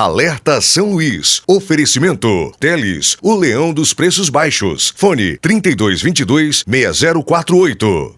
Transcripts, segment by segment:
Alerta São Luís. Oferecimento. Teles, o leão dos preços baixos. Fone 3222-6048.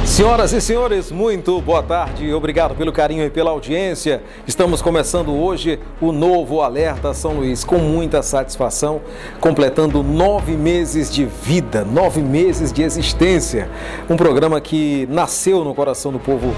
Senhoras e senhores, muito boa tarde, obrigado pelo carinho e pela audiência. Estamos começando hoje o novo Alerta São Luís, com muita satisfação, completando 9 meses de vida, 9 meses de existência. Um programa que nasceu no coração do povo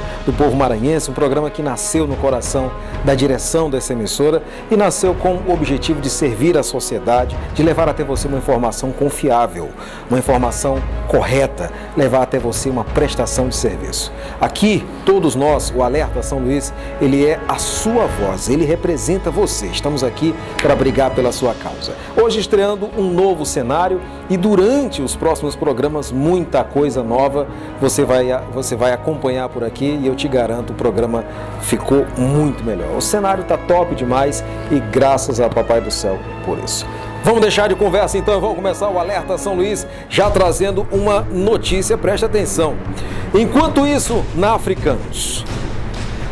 maranhense, um programa que nasceu no coração da direção dessa emissora e nasceu com o objetivo de servir a sociedade, de levar até você uma informação confiável, uma informação correta, levar até você uma prestação de serviço. Aqui, todos nós, o Alerta São Luís, ele é a sua voz, ele representa você. Estamos aqui para brigar pela sua causa. Hoje estreando um novo cenário e durante os próximos programas, muita coisa nova você vai acompanhar por aqui e eu te garanto, o programa ficou muito melhor. O cenário está top demais e graças a Papai do Céu por isso. Vamos deixar de conversa então, vamos começar o Alerta São Luís já trazendo uma notícia, preste atenção. Enquanto isso, na Africanos,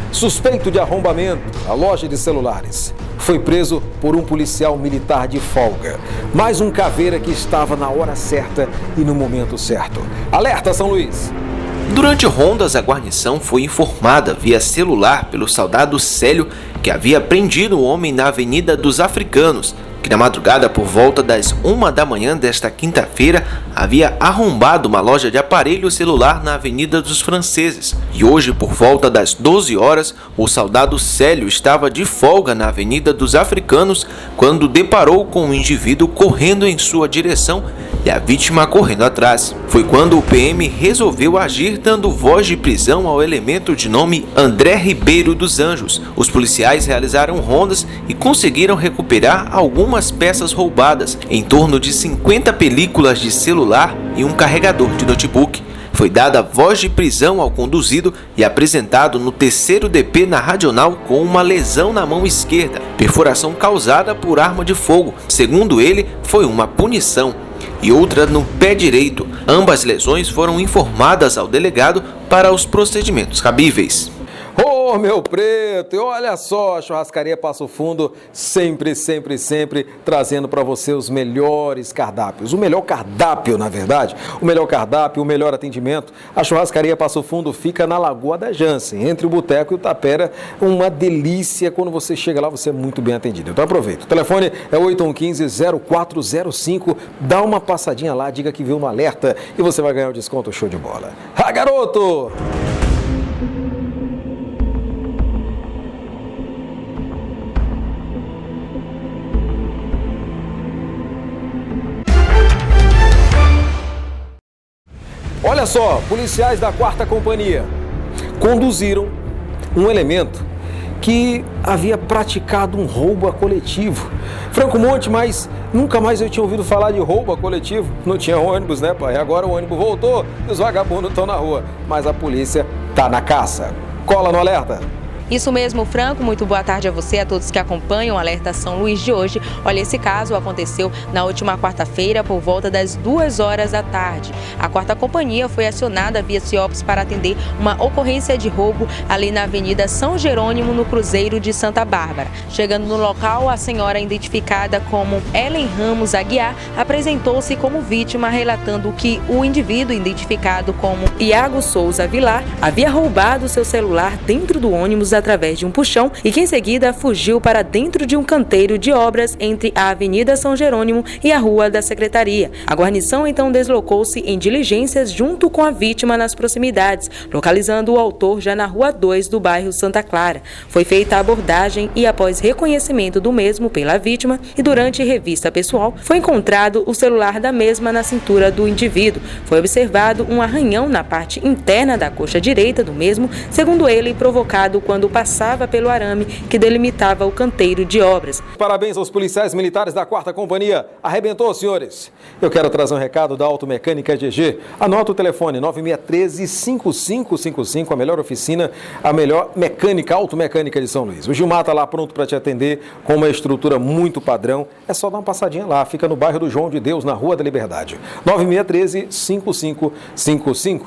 suspeito de arrombamento à loja de celulares, foi preso por um policial militar de folga. Mais um caveira que estava na hora certa e no momento certo. Alerta São Luís! Durante rondas, a guarnição foi informada via celular pelo soldado Célio que havia prendido um homem na Avenida dos Africanos, que na madrugada por volta das 1 da manhã desta quinta-feira havia arrombado uma loja de aparelho celular na Avenida dos Franceses. E hoje, por volta das 12 horas, o soldado Célio estava de folga na Avenida dos Africanos quando deparou com um indivíduo correndo em sua direção e a vítima correndo atrás. Foi quando o PM resolveu agir, dando voz de prisão ao elemento de nome André Ribeiro dos Anjos. Os policiais realizaram rondas e conseguiram recuperar algumas peças roubadas, em torno de 50 películas de celular e um carregador de notebook. Foi dada voz de prisão ao conduzido e apresentado no 3º DP na Radional com uma lesão na mão esquerda, perfuração causada por arma de fogo. Segundo ele, foi uma punição. E outra no pé direito. Ambas lesões foram informadas ao delegado para os procedimentos cabíveis. Ô, meu preto, e olha só, a Churrascaria Passo Fundo sempre trazendo para você os melhores cardápios. O melhor cardápio, na verdade, o melhor cardápio, o melhor atendimento. A Churrascaria Passo Fundo fica na Lagoa da Jansen, entre o Boteco e o Tapera. Uma delícia, quando você chega lá, você é muito bem atendido. Então aproveita. O telefone é 8115-0405. Dá uma passadinha lá, diga que viu no Alerta e você vai ganhar um desconto show de bola. Ah, garoto! Olha só, policiais da 4ª Companhia conduziram um elemento que havia praticado um roubo a coletivo. Franco Monte, mas nunca mais eu tinha ouvido falar de roubo a coletivo. Não tinha ônibus, né, pai? Agora o ônibus voltou e os vagabundos estão na rua. Mas a polícia tá na caça. Cola no Alerta. Isso mesmo, Franco. Muito boa tarde a você, a todos que acompanham o Alerta São Luís de hoje. Olha, esse caso aconteceu na última quarta-feira, por volta das 2 horas da tarde. A 4ª Companhia foi acionada via CIOPS para atender uma ocorrência de roubo ali na Avenida São Jerônimo, no Cruzeiro de Santa Bárbara. Chegando no local, a senhora, identificada como Ellen Ramos Aguiar, apresentou-se como vítima, relatando que o indivíduo, identificado como Iago Souza Vilar, havia roubado seu celular dentro do ônibus através de um puxão e que em seguida fugiu para dentro de um canteiro de obras entre a Avenida São Jerônimo e a Rua da Secretaria. A guarnição então deslocou-se em diligências junto com a vítima nas proximidades, localizando o autor já na Rua 2 do bairro Santa Clara. Foi feita a abordagem e, após reconhecimento do mesmo pela vítima e durante revista pessoal, foi encontrado o celular da mesma na cintura do indivíduo. Foi observado um arranhão na parte interna da coxa direita do mesmo, segundo ele, provocado quando quando passava pelo arame que delimitava o canteiro de obras. Parabéns aos policiais militares da 4ª Companhia. Arrebentou, senhores. Eu quero trazer um recado da Automecânica GG. Anota o telefone 9613-5555, a melhor oficina, a melhor mecânica, automecânica de São Luís. O Gilmar está lá pronto para te atender com uma estrutura muito padrão. É só dar uma passadinha lá. Fica no bairro do João de Deus, na Rua da Liberdade. 9613-5555.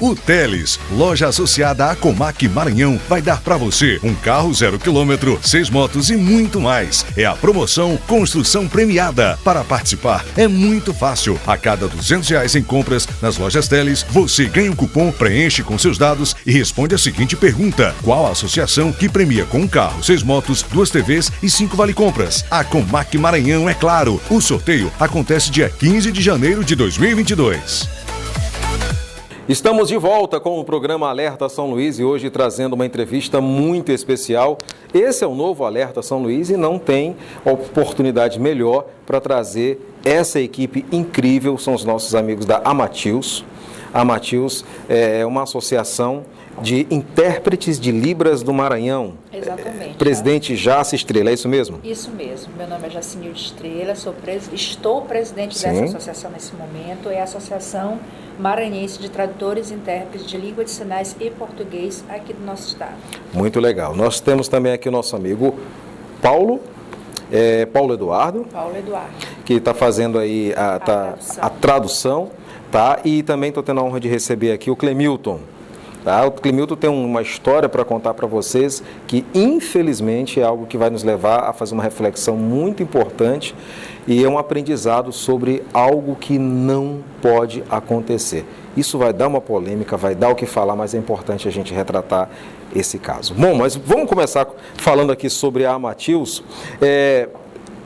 O Teles, loja associada à Comac Maranhão, vai dar para você um carro 0 km, 6 motos e muito mais. É a promoção Construção Premiada. Para participar é muito fácil. A cada R$200 em compras nas lojas Teles, você ganha um cupom, preenche com seus dados e responde a seguinte pergunta: qual a associação que premia com um carro, 6 motos, 2 TVs e 5 vale-compras? A Comac Maranhão, é claro. O sorteio acontece dia 15 de janeiro de 2022. Estamos de volta com o programa Alerta São Luís e hoje trazendo uma entrevista muito especial. Esse é o novo Alerta São Luís e não tem oportunidade melhor para trazer essa equipe incrível. São os nossos amigos da Amatilz. A Amatilz é uma associação de intérpretes de Libras do Maranhão. Exatamente. Presidente Jaci Estrela, é isso mesmo? Isso mesmo. Meu nome é Jacinilde Estrela, estou presidente dessa associação nesse momento. É a Associação Maranhense de Tradutores e Intérpretes de Língua de Sinais e Português aqui do nosso estado. Muito legal. Nós temos também aqui o nosso amigo Paulo Eduardo. Paulo Eduardo. Que está fazendo aí a tradução, tá? E também estou tendo a honra de receber aqui o Clemilton. Tá? O Clemilton tem uma história para contar para vocês que, infelizmente, é algo que vai nos levar a fazer uma reflexão muito importante e é um aprendizado sobre algo que não pode acontecer. Isso vai dar uma polêmica, vai dar o que falar, mas é importante a gente retratar esse caso. Bom, mas vamos começar falando aqui sobre a Amatilz.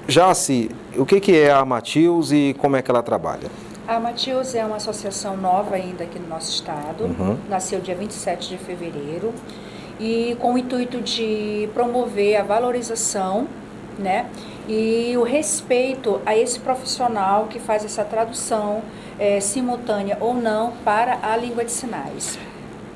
Jaci, o que é a Amatilz e como é que ela trabalha? A Amatilz é uma associação nova ainda aqui no nosso estado, nasceu dia 27 de fevereiro e com o intuito de promover a valorização, né, e o respeito a esse profissional que faz essa tradução simultânea ou não para a língua de sinais.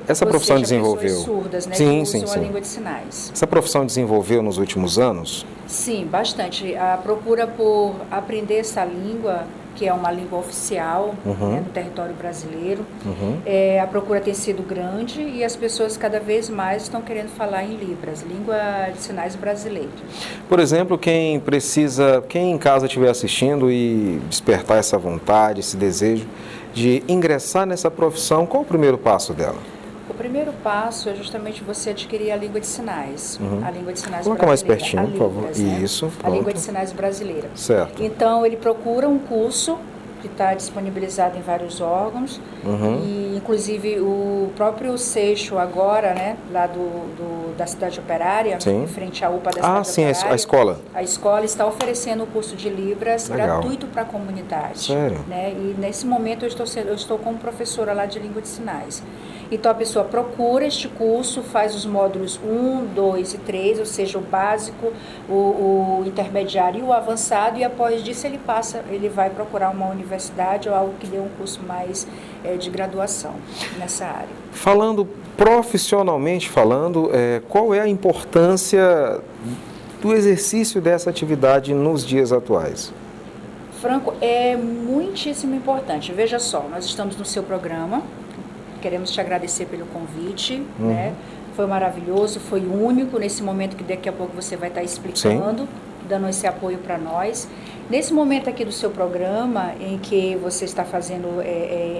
Essa profissão desenvolveu? Pessoas surdas, né, que usam a língua de sinais. Essa profissão desenvolveu nos últimos anos? Sim, bastante. A procura por aprender essa língua, que é uma língua oficial né, no território brasileiro, a procura tem sido grande e as pessoas cada vez mais estão querendo falar em Libras, língua de sinais brasileira. Por exemplo, quem em casa estiver assistindo e despertar essa vontade, esse desejo de ingressar nessa profissão, qual o primeiro passo dela? O primeiro passo é justamente você adquirir a língua de sinais, a língua de sinais Coloca brasileira. Mais pertinho, Libras, por favor. né? Isso, a língua de sinais brasileira. Certo. Então, ele procura um curso que está disponibilizado em vários órgãos, e inclusive o próprio Seixo agora, né, lá da cidade operária, em frente à UPA da cidade operária. A escola. A escola está oferecendo o curso de Libras gratuito para a comunidade. Sério? Né? E nesse momento eu estou como professora lá de língua de sinais. Então a pessoa procura este curso, faz os módulos 1, 2 e 3, ou seja, o básico, o intermediário e o avançado, e após disso ele vai procurar uma universidade ou algo que dê um curso mais de graduação nessa área. Profissionalmente falando, qual é a importância do exercício dessa atividade nos dias atuais? Franco, é muitíssimo importante. Veja só, nós estamos no seu programa. Queremos te agradecer pelo convite, né? Foi maravilhoso, foi único nesse momento que daqui a pouco você vai estar explicando, dando esse apoio para nós. Nesse momento aqui do seu programa, em que você está fazendo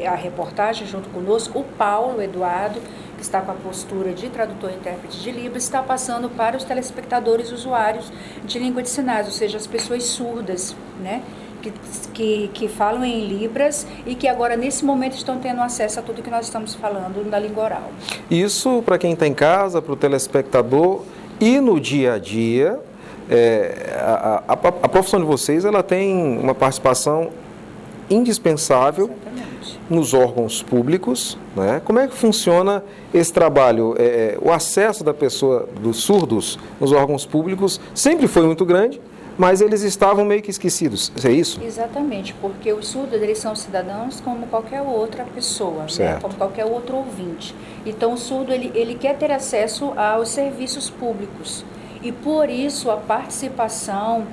a reportagem junto conosco, o Paulo Eduardo, que está com a postura de tradutor e intérprete de Libras, está passando para os telespectadores usuários de língua de sinais, ou seja, as pessoas surdas, né? Que falam em Libras e que agora, nesse momento, estão tendo acesso a tudo que nós estamos falando na língua oral. Isso para quem está em casa, para o telespectador e no dia a dia, a profissão de vocês ela tem uma participação indispensável nos órgãos públicos, né? Como é que funciona esse trabalho? O acesso da pessoa, dos surdos, nos órgãos públicos sempre foi muito grande, mas eles estavam meio que esquecidos, é isso? Exatamente, porque os surdos, eles são cidadãos como qualquer outra pessoa, né? Como qualquer outro ouvinte. Então, o surdo, ele quer ter acesso aos serviços públicos. E por isso a participação,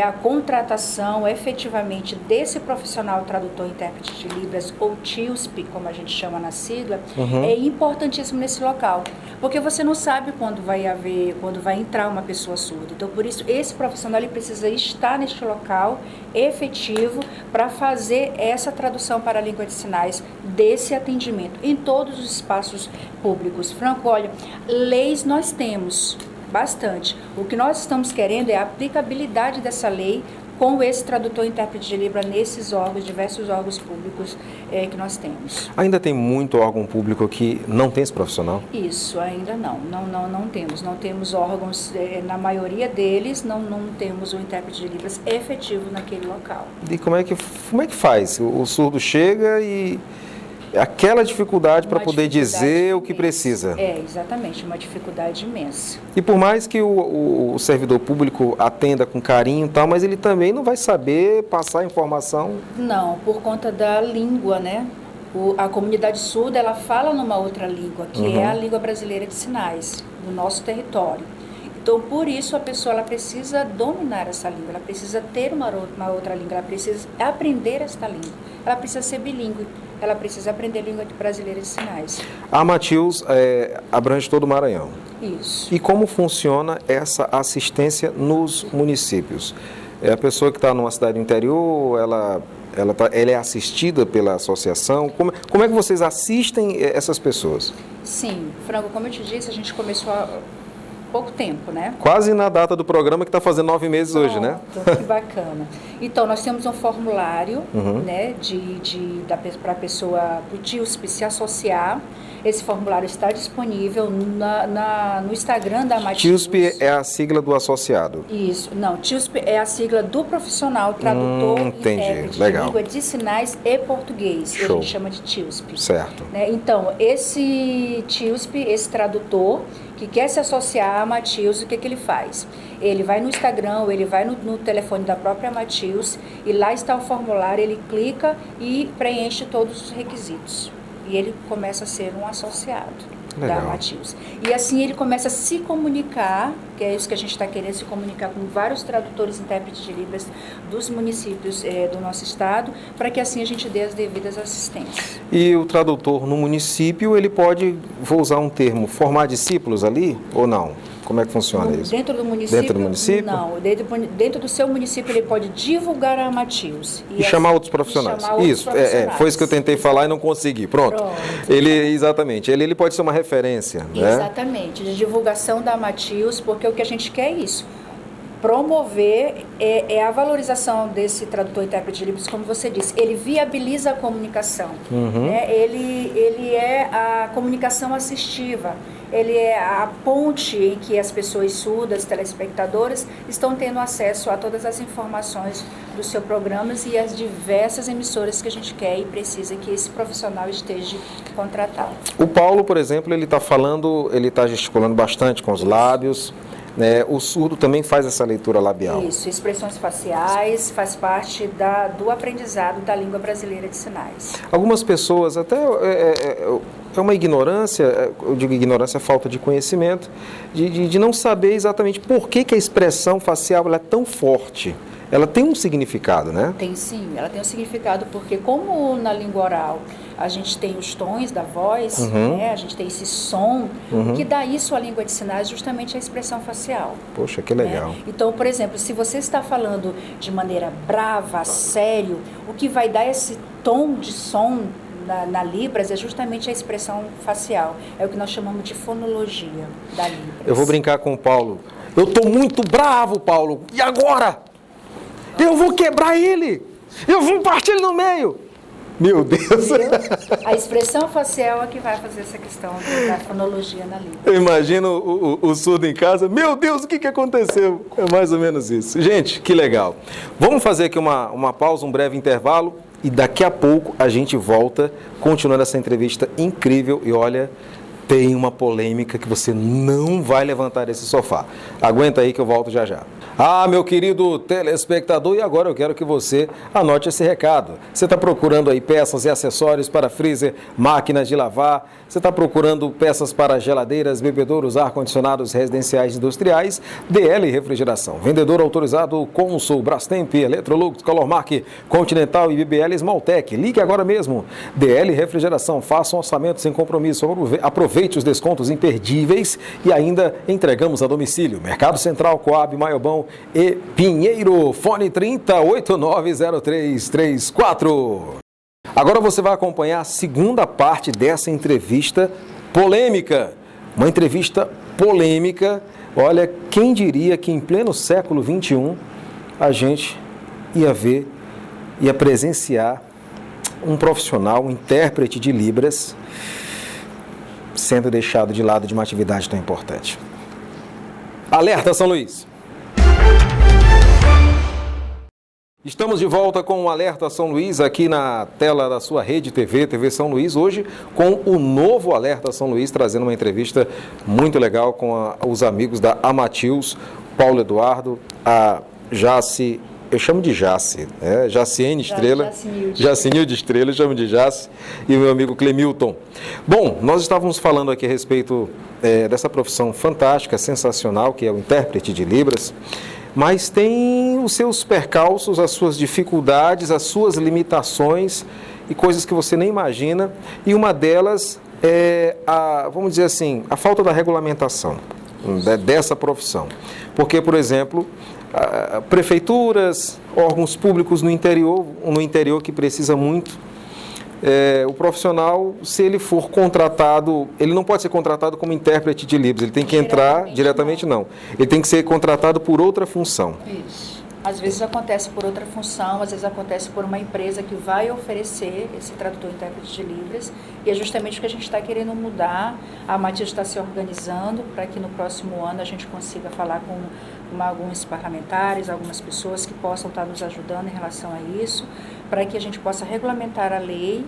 a contratação efetivamente desse profissional tradutor intérprete de Libras, ou TILSP, como a gente chama na sigla, é importantíssimo nesse local. Porque você não sabe quando vai entrar uma pessoa surda. Então, por isso, esse profissional ele precisa estar neste local efetivo para fazer essa tradução para a língua de sinais desse atendimento em todos os espaços públicos. Franco, olha, leis nós temos bastante. O que nós estamos querendo é a aplicabilidade dessa lei com esse tradutor e intérprete de Libra nesses órgãos, diversos órgãos públicos que nós temos. Ainda tem muito órgão público que não tem esse profissional? Isso, ainda não. Não temos. Não temos órgãos, na maioria deles, não temos o intérprete de Libras efetivo naquele local. E como é que faz? O surdo chega e aquela dificuldade para poder dizer o que precisa. Exatamente, uma dificuldade imensa. E por mais que o servidor público atenda com carinho e tal, mas ele também não vai saber passar a informação? Não, por conta da língua, né? A comunidade surda, ela fala numa outra língua, que é a língua brasileira de sinais, do nosso território. Então, por isso, a pessoa ela precisa dominar essa língua, ela precisa ter uma outra língua, ela precisa aprender esta língua, ela precisa ser bilíngue, ela precisa aprender a língua brasileira de sinais. A Matheus abrange todo o Maranhão. Isso. E como funciona essa assistência nos municípios? A pessoa que está numa cidade interior, ela é assistida pela associação? Como é que vocês assistem essas pessoas? Sim, Franco, como eu te disse, a gente começou há pouco tempo, né? Quase na data do programa que está fazendo 9 meses hoje, né? Que bacana. Então, nós temos um formulário, né, para a pessoa, para o TILSP se associar. Esse formulário está disponível no Instagram da Matheus. TILSP é a sigla do associado? Isso. Não, TILSP é a sigla do profissional tradutor e intérprete de língua de sinais e português. Show. Ele chama de TILSP. Certo. Né? Então, esse TILSP, esse tradutor que quer se associar a Matheus, o que ele faz? Ele vai no Instagram, ou ele vai no telefone da própria Matheus e lá está o formulário, ele clica e preenche todos os requisitos. E ele começa a ser um associado da Matheus. E assim ele começa a se comunicar, que é isso que a gente está querendo, se comunicar com vários tradutores e intérpretes de Libras dos municípios do nosso estado, para que assim a gente dê as devidas assistências. E o tradutor no município, ele pode, vou usar um termo, formar discípulos ali ou não? Como é que funciona isso? Dentro do município? Dentro do município? Não. Dentro do seu município, ele pode divulgar a Matheus. E chamar outros profissionais. Isso, foi isso que eu tentei falar e não consegui. Pronto. Exatamente. Ele pode ser uma referência. Exatamente. De divulgação da Matheus, porque o que a gente quer é isso. Promover a valorização desse tradutor e intérprete de Libras, como você disse. Ele viabiliza a comunicação. Né? Ele é a comunicação assistiva. Ele é a ponte em que as pessoas surdas, telespectadoras, estão tendo acesso a todas as informações dos seus programas e as diversas emissoras que a gente quer e precisa que esse profissional esteja contratado. O Paulo, por exemplo, ele está gesticulando bastante com os lábios. O surdo também faz essa leitura labial. Isso, expressões faciais, faz parte do aprendizado da língua brasileira de sinais. Algumas pessoas, até é uma ignorância, eu digo ignorância, falta de conhecimento, de não saber exatamente por que a expressão facial ela é tão forte. Ela tem um significado, né? Tem sim, ela tem um significado porque como na língua oral a gente tem os tons da voz, né? A gente tem esse som, o que dá isso à língua de sinais justamente a expressão facial. Poxa, que legal. Né? Então, por exemplo, se você está falando de maneira brava, sério, o que vai dar esse tom de som na Libras é justamente a expressão facial. É o que nós chamamos de fonologia da Libras. Eu vou brincar com o Paulo. Eu estou muito bravo, Paulo. E agora? Eu vou quebrar ele! Eu vou partir ele no meio! Meu Deus! A expressão facial é que vai fazer essa questão da fonologia na língua. Eu imagino o surdo em casa. Meu Deus, o que aconteceu? É mais ou menos isso. Gente, que legal. Vamos fazer aqui uma pausa, um breve intervalo. E daqui a pouco a gente volta, continuando essa entrevista incrível. E olha, tem uma polêmica que você não vai levantar desse sofá. Aguenta aí que eu volto já já. Ah, meu querido telespectador, e agora eu quero que você anote esse recado. Você está procurando aí peças e acessórios para freezer, máquinas de lavar, você está procurando peças para geladeiras, bebedouros, ar-condicionados residenciais e industriais, DL Refrigeração. Vendedor autorizado Consul, Brastemp, Electrolux, Colormark, Continental e BBL Smalltech. Ligue agora mesmo. DL Refrigeração, faça um orçamento sem compromisso, aproveite os descontos imperdíveis e ainda entregamos a domicílio. Mercado Central, Coab, Maiobão e Pinheiro. Fone 30890334. Agora você vai acompanhar a segunda parte dessa entrevista polêmica. Uma entrevista polêmica. Olha, quem diria que em pleno século XXI a gente ia presenciar um profissional, um intérprete de Libras, sendo deixado de lado de uma atividade tão importante. Alerta São Luís! Estamos de volta com o Alerta São Luís aqui na tela da sua rede TV São Luís, hoje com o novo Alerta São Luís, trazendo uma entrevista muito legal com os amigos da Amatilz, Paulo Eduardo, a Jace, eu chamo de Jace, Jaciene Estrela, Jacinilde Estrela, eu chamo de Jace, e o meu amigo Clemilton. Bom, nós estávamos falando aqui a respeito dessa profissão fantástica, sensacional, que é o intérprete de Libras, mas tem os seus percalços, as suas dificuldades, as suas limitações e coisas que você nem imagina, e uma delas é, vamos dizer assim, a falta da regulamentação dessa profissão. Porque, por exemplo, prefeituras, órgãos públicos no interior que precisa muito, o profissional, se ele for contratado, ele não pode ser contratado como intérprete de Libras, ele tem que entrar diretamente, não. Ele tem que ser contratado por outra função. Isso. Às vezes acontece por outra função, às vezes acontece por uma empresa que vai oferecer esse tradutor intérprete de Libras, e é justamente o que a gente está querendo mudar. A Amatilz está se organizando para que no próximo ano a gente consiga falar com alguns parlamentares, algumas pessoas que possam estar nos ajudando em relação a isso, para que a gente possa regulamentar a lei,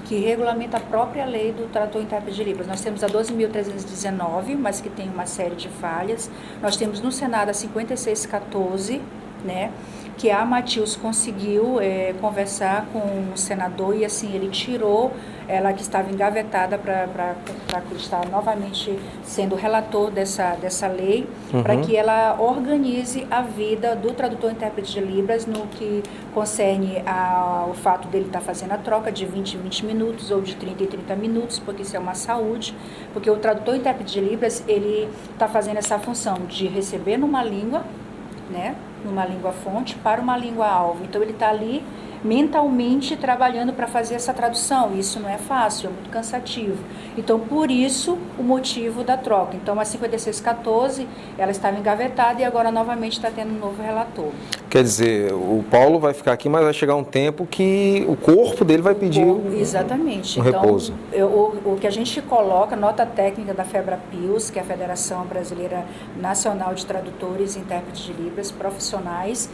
que regulamenta a própria lei do tradutor intérprete de Libras. Nós temos a 12.319, mas que tem uma série de falhas. Nós temos no Senado a 5614, né, que a Amatilz conseguiu conversar com o senador e assim ele tirou ela, que estava engavetada, para estar novamente sendo relator dessa lei, para que ela organize a vida do tradutor intérprete de Libras no que concerne ao fato dele estar fazendo a troca de 20 em 20 minutos ou de 30 em 30 minutos, porque isso é uma saúde, porque o tradutor intérprete de Libras, ele está fazendo essa função de receber numa língua, né, numa língua fonte para uma língua alvo. Então ele está ali mentalmente trabalhando para fazer essa tradução. Isso não é fácil, é muito cansativo. Então, por isso, o motivo da troca. Então, a 5614, ela estava engavetada e agora novamente está tendo um novo relator. Quer dizer, o Paulo vai ficar aqui, mas vai chegar um tempo que o corpo dele vai pedir exatamente. Um repouso. O que a gente coloca, nota técnica da FEBRAPILS, que é a Federação Brasileira Nacional de Tradutores e Intérpretes de Libras Profissionais,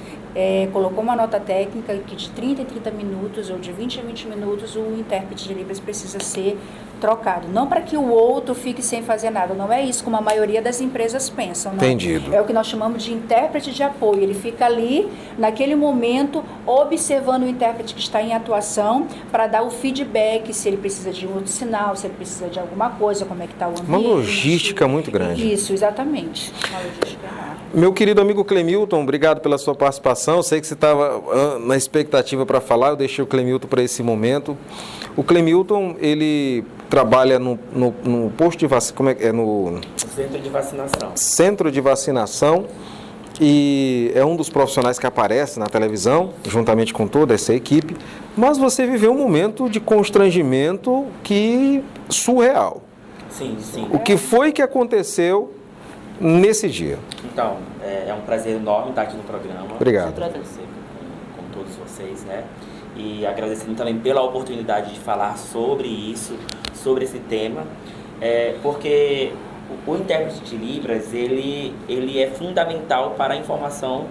colocou uma nota técnica que de 30 em 30 minutos ou de 20 em 20 minutos o intérprete de Libras precisa ser trocado. Não para que o outro fique sem fazer nada, não é isso como a maioria das empresas pensam. Não. Entendido. É o que nós chamamos de intérprete de apoio. Ele fica ali, naquele momento, observando o intérprete que está em atuação para dar o feedback, se ele precisa de um outro sinal, se ele precisa de alguma coisa, como é que está o ambiente. Uma logística muito grande. Isso, exatamente. Uma logística enorme. Meu querido amigo Clemilton, obrigado pela sua participação. Sei que você estava na expectativa para falar, eu deixei o Clemilton para esse momento. O Clemilton, ele trabalha no posto de vacinação, como é no Centro de Vacinação. Centro de Vacinação, e é um dos profissionais que aparece na televisão, juntamente com toda essa equipe, mas você viveu um momento de constrangimento surreal. Sim, sim. O que foi que aconteceu nesse dia? Então, é um prazer enorme estar aqui no programa. Obrigado. Sempre agradecer com todos vocês, né? E agradecendo também pela oportunidade de falar sobre isso, sobre esse tema, porque o intérprete de Libras, ele é fundamental para a informação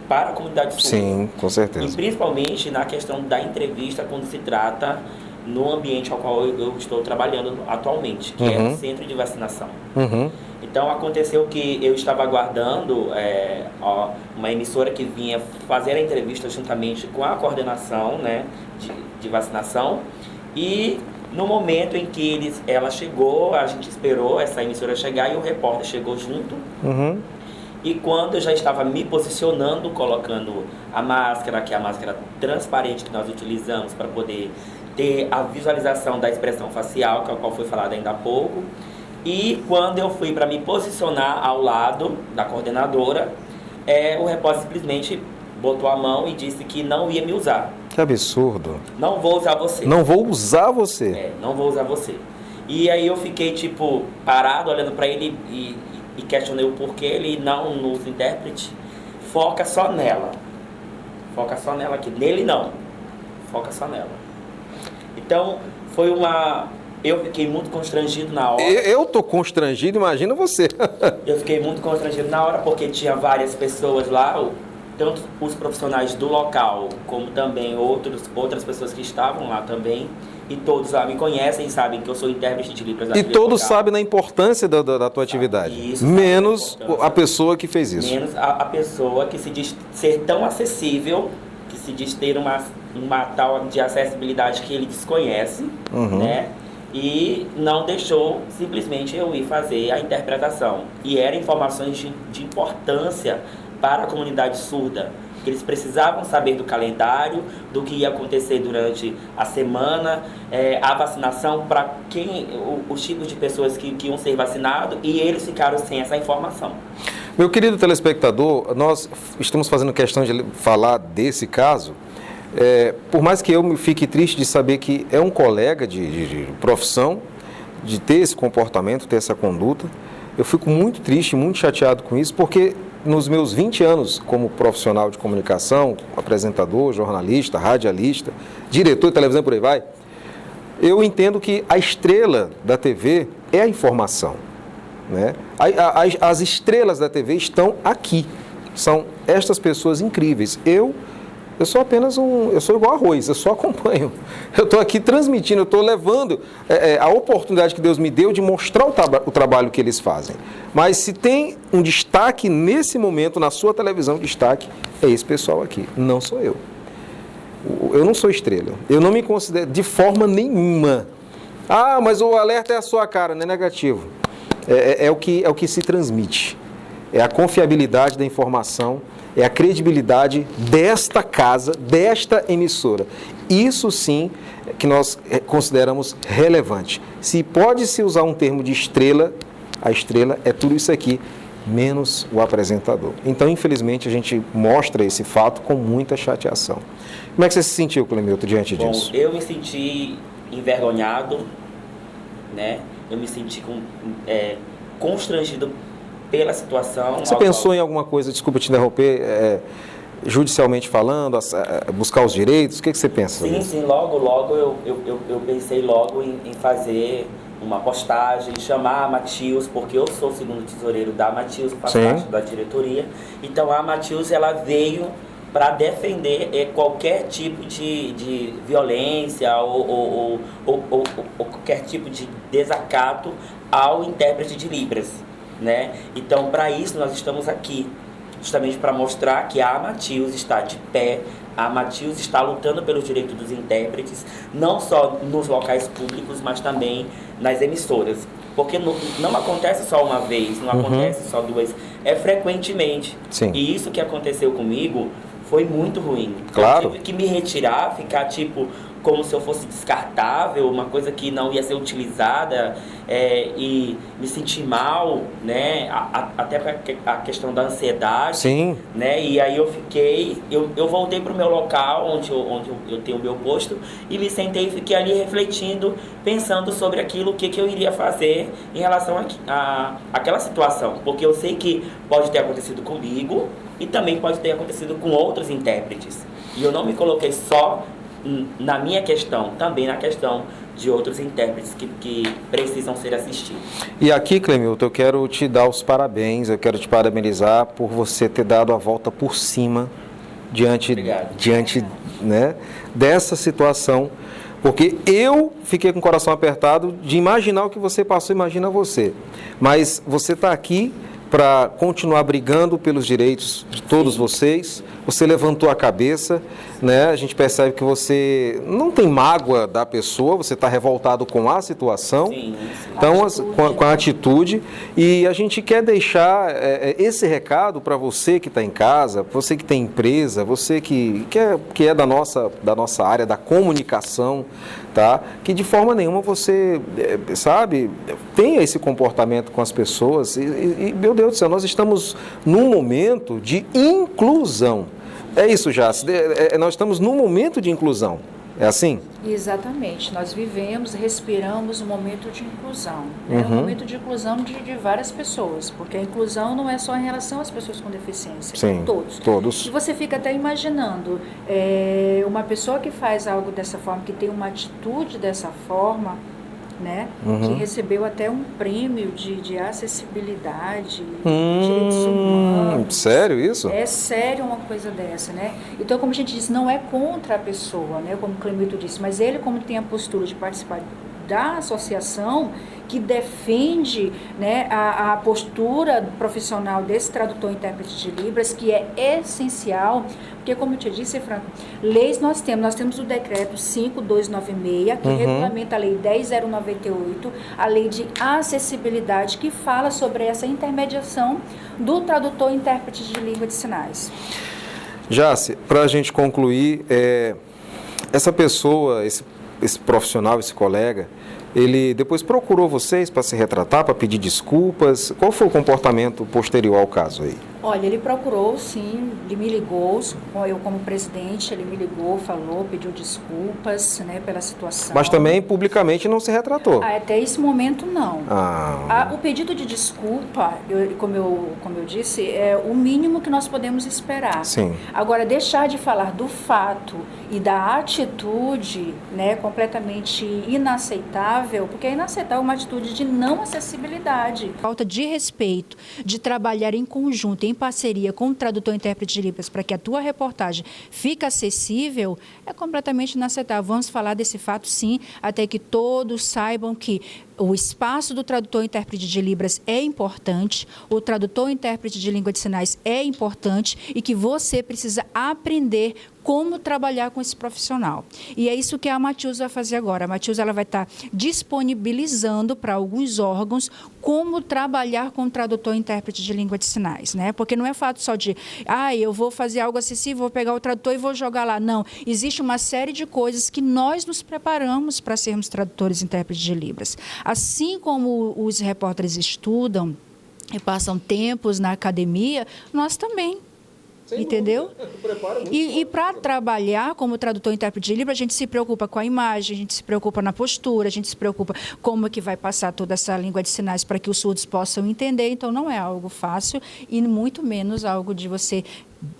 para a comunidade surda. Sim, com certeza. E principalmente na questão da entrevista, quando se trata no ambiente ao qual eu estou trabalhando atualmente, que é o Centro de Vacinação. Então aconteceu que eu estava aguardando uma emissora que vinha fazer a entrevista juntamente com a coordenação, né, de vacinação, e no momento em que ela chegou, a gente esperou essa emissora chegar e o repórter chegou junto. Uhum. E quando eu já estava me posicionando, colocando a máscara, que é a máscara transparente que nós utilizamos para poder ter a visualização da expressão facial, que é o qual foi falado ainda há pouco. E quando eu fui para me posicionar ao lado da coordenadora, o repórter simplesmente botou a mão e disse que não ia me usar. Que absurdo. Não vou usar você. Não vou usar você. Não vou usar você. E aí eu fiquei, tipo, parado, olhando para ele e questionei o porquê ele não nos intérprete. Foca só nela. Foca só nela aqui. Nele não. Foca só nela. Então, foi eu fiquei muito constrangido na hora. Eu tô constrangido, imagina você. Eu fiquei muito constrangido na hora porque tinha várias pessoas lá, tanto os profissionais do local, como também outras pessoas que estavam lá também. E todos lá me conhecem e sabem que eu sou intérprete de Libras. E todos sabem da importância da tua atividade. Isso, menos a pessoa que fez isso. Menos a pessoa que se diz ser tão acessível, que se diz ter uma tal de acessibilidade que ele desconhece, né? E não deixou simplesmente eu ir fazer a interpretação. E eram informações de importância para a comunidade surda, que eles precisavam saber do calendário, do que ia acontecer durante a semana, a vacinação para os tipos de pessoas que iam ser vacinados, e eles ficaram sem essa informação. Meu querido telespectador, nós estamos fazendo questão de falar desse caso, por mais que eu me fique triste de saber que é um colega de profissão, de ter esse comportamento, ter essa conduta, eu fico muito triste, muito chateado com isso, porque nos meus 20 anos como profissional de comunicação, apresentador, jornalista, radialista, diretor de televisão, por aí vai, eu entendo que a estrela da TV é a informação, né? As estrelas da TV estão aqui, são estas pessoas incríveis. Eu sou apenas eu sou igual arroz, eu só acompanho. Eu estou aqui transmitindo, eu estou levando a oportunidade que Deus me deu de mostrar o trabalho que eles fazem. Mas se tem um destaque nesse momento, na sua televisão, destaque é esse pessoal aqui, não sou eu. Eu não sou estrela, eu não me considero de forma nenhuma. Ah, mas o alerta é a sua cara, não é negativo. É o que se transmite, é a confiabilidade da informação, é a credibilidade desta casa, desta emissora. Isso sim que nós consideramos relevante. Se pode-se usar um termo de estrela, a estrela é tudo isso aqui, menos o apresentador. Então, infelizmente, a gente mostra esse fato com muita chateação. Como é que você se sentiu, Clemilton, diante disso? Bom, eu me senti envergonhado, né? Eu me senti constrangido pela situação. Você pensou em alguma coisa, desculpa te interromper, judicialmente falando, buscar os direitos? O que você pensa? Sim, logo eu pensei logo em fazer uma postagem, chamar a Matius, porque eu sou o segundo tesoureiro da Matius, faço parte da diretoria. Então a Matius, ela veio para defender qualquer tipo de violência ou qualquer tipo de desacato ao intérprete de Libras, né? Então, para isso, nós estamos aqui, justamente para mostrar que a Matius está de pé, a Matius está lutando pelos direitos dos intérpretes, não só nos locais públicos, mas também nas emissoras. Porque não acontece só uma vez, não acontece só duas, é frequentemente. Sim. E isso que aconteceu comigo foi muito ruim. Claro. Eu tive que me retirar, ficar tipo como se eu fosse descartável, uma coisa que não ia ser utilizada, e me sentir mal, né? Até para a questão da ansiedade. Sim. Né? E aí eu voltei para o meu local, onde eu tenho o meu posto, e me sentei e fiquei ali refletindo, pensando sobre aquilo, o que eu iria fazer em relação a aquela situação. Porque eu sei que pode ter acontecido comigo e também pode ter acontecido com outros intérpretes. E eu não me coloquei só na minha questão, também na questão de outros intérpretes que precisam ser assistidos. E aqui, Clemilton, eu quero te dar os parabéns, eu quero te parabenizar por você ter dado a volta por cima diante, né, dessa situação, Porque eu fiquei com o coração apertado de imaginar o que você passou, imagina você. Mas você está aqui para continuar brigando pelos direitos de todos vocês. Você levantou a cabeça, né? A gente percebe que você não tem mágoa da pessoa, você está revoltado com a situação, Sim. então com a atitude. E a gente quer deixar esse recado para você que está em casa, você que tem empresa, você que é da nossa área da comunicação, tá? Que de forma nenhuma você, sabe, tenha esse comportamento com as pessoas. E meu Deus do céu, nós estamos num momento de inclusão. É isso, Jace. Nós estamos num momento de inclusão. É assim? Exatamente. Nós vivemos, respiramos um momento de inclusão. Né? Um momento de inclusão de várias pessoas, porque a inclusão não é só em relação às pessoas com deficiência, sim, todos. E você fica até imaginando, uma pessoa que faz algo dessa forma, que tem uma atitude dessa forma, né? Que recebeu até um prêmio de acessibilidade, direitos humanos. Sério isso? É sério uma coisa dessa, né? Então, como a gente disse, não é contra a pessoa, né? Como o Clemilton disse, mas ele, como tem a postura de participar da associação que defende, né, a postura profissional desse tradutor e intérprete de Libras, que é essencial, porque, como eu te disse, Franco, leis nós temos o decreto 5296, que regulamenta a lei 10098, a lei de acessibilidade, que fala sobre essa intermediação do tradutor e intérprete de língua de sinais. Jace, para a gente concluir, essa pessoa, esse profissional, esse colega, ele depois procurou vocês para se retratar, para pedir desculpas? Qual foi o comportamento posterior ao caso aí? Olha, ele procurou, sim, ele me ligou, eu como presidente, ele me ligou, falou, pediu desculpas, né, pela situação. Mas também publicamente não se retratou? Até esse momento, não. O pedido de desculpa, como eu disse, é o mínimo que nós podemos esperar. Sim. Agora, deixar de falar do fato e da atitude, né, completamente inaceitável, porque é inaceitável uma atitude de não acessibilidade. Falta de respeito, de trabalhar em conjunto, em parceria com o tradutor e intérprete de Libras, para que a tua reportagem fique acessível, é completamente inaceitável. Vamos falar desse fato, sim, até que todos saibam que o espaço do tradutor e intérprete de Libras é importante, o tradutor e intérprete de língua de sinais é importante e que você precisa aprender como trabalhar com esse profissional. E é isso que a Matheus vai fazer agora. A Matheus, ela vai estar disponibilizando para alguns órgãos como trabalhar com o tradutor e intérprete de língua de sinais, né? Porque não é fato só de, eu vou fazer algo acessível, vou pegar o tradutor e vou jogar lá. Não, existe uma série de coisas que nós nos preparamos para sermos tradutores e intérpretes de Libras. Assim como os repórteres estudam e passam tempos na academia, nós também. Entendeu? E para trabalhar como tradutor e intérprete de Libras, a gente se preocupa com a imagem, a gente se preocupa na postura, a gente se preocupa como é que vai passar toda essa língua de sinais para que os surdos possam entender. Então, não é algo fácil e muito menos algo de você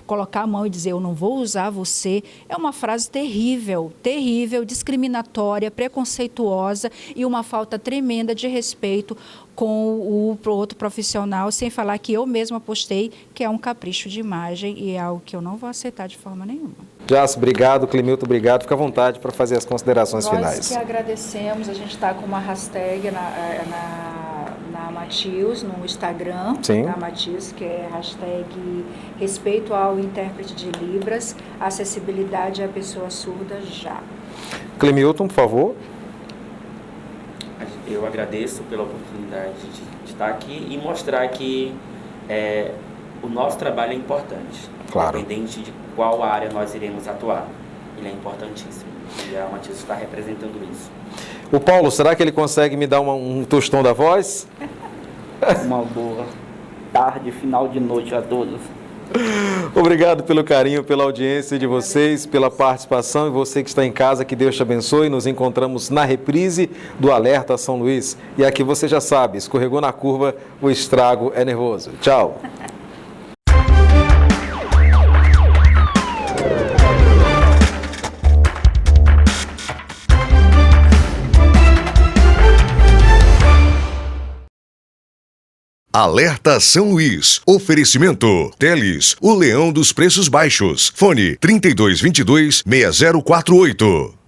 colocar a mão e dizer, eu não vou usar você. É uma frase terrível, terrível, discriminatória, preconceituosa e uma falta tremenda de respeito com o outro profissional, sem falar que eu mesma postei que é um capricho de imagem e é algo que eu não vou aceitar de forma nenhuma. Jace, obrigado. Clemilton, obrigado. Fica à vontade para fazer as considerações finais. Nós que agradecemos, a gente está com uma hashtag na Matheus, no Instagram, da Matheus, que é hashtag respeito ao intérprete de Libras, acessibilidade à pessoa surda já. Clemilton, por favor. Eu agradeço pela oportunidade de estar aqui e mostrar que o nosso trabalho é importante. Claro. Independente de qual área nós iremos atuar. Ele é importantíssimo. E a Matheus está representando isso. O Paulo, será que ele consegue me dar um tostão da voz? Uma boa tarde, final de noite a todos. Obrigado pelo carinho, pela audiência de vocês, pela participação, e você que está em casa, que Deus te abençoe. Nos encontramos na reprise do Alerta São Luís. E aqui você já sabe, escorregou na curva, o estrago é nervoso. Tchau. Alerta São Luís. Oferecimento. Teles, o leão dos preços baixos. Fone 3222-6048.